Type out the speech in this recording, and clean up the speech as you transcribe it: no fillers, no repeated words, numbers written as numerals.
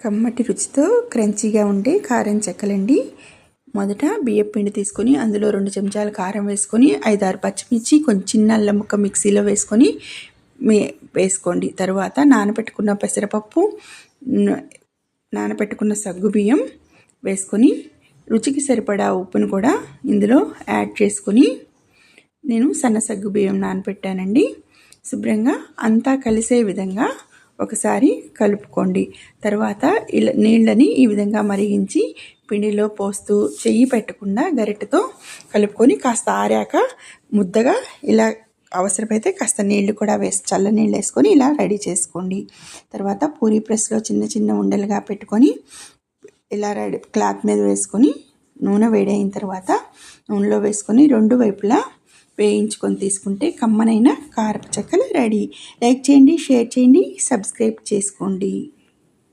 కమ్మటి రుచితో క్రంచీగా ఉండే కారం చెక్కలండి. మొదట బియ్యం పిండి తీసుకొని అందులో 2 చెంచాల కారం వేసుకొని 5-6 పచ్చిమిర్చి కొంచెం చిన్న అల్లం ముక్క మిక్సీలో వేసుకొని వేసుకోండి. తర్వాత నానబెట్టుకున్న పెసరపప్పు, నానబెట్టుకున్న సగ్గుబియ్యం వేసుకొని రుచికి సరిపడా ఉప్పును కూడా ఇందులో యాడ్ చేసుకొని, నేను సన్న సగ్గుబియ్యం నానబెట్టానండి. శుభ్రంగా అంతా కలిసే విధంగా ఒకసారి కలుపుకోండి. తర్వాత నీళ్ళని ఈ విధంగా మరిగించి పిండిలో పోస్తూ చెయ్యి పెట్టకుండా గరిటెతో కలుపుకొని కాస్త ఆరాక ముద్దగా ఇలా అవసరమైతే కాస్త నీళ్లు కూడా చల్ల నీళ్ళు వేసుకొని ఇలా రెడీ చేసుకోండి. తర్వాత పూరీ ప్రెస్లో చిన్న చిన్న ఉండలుగా పెట్టుకొని ఇలా క్లాత్ మీద వేసుకొని నూనె వేడైన తర్వాత నూనెలో వేసుకొని 2 వైపులా వేయించుకొని తీసుకుంటే కమ్మనైన కారపు చెక్కలు రెడీ. లైక్ చేయండి, షేర్ చేయండి, సబ్స్క్రైబ్ చేసుకోండి.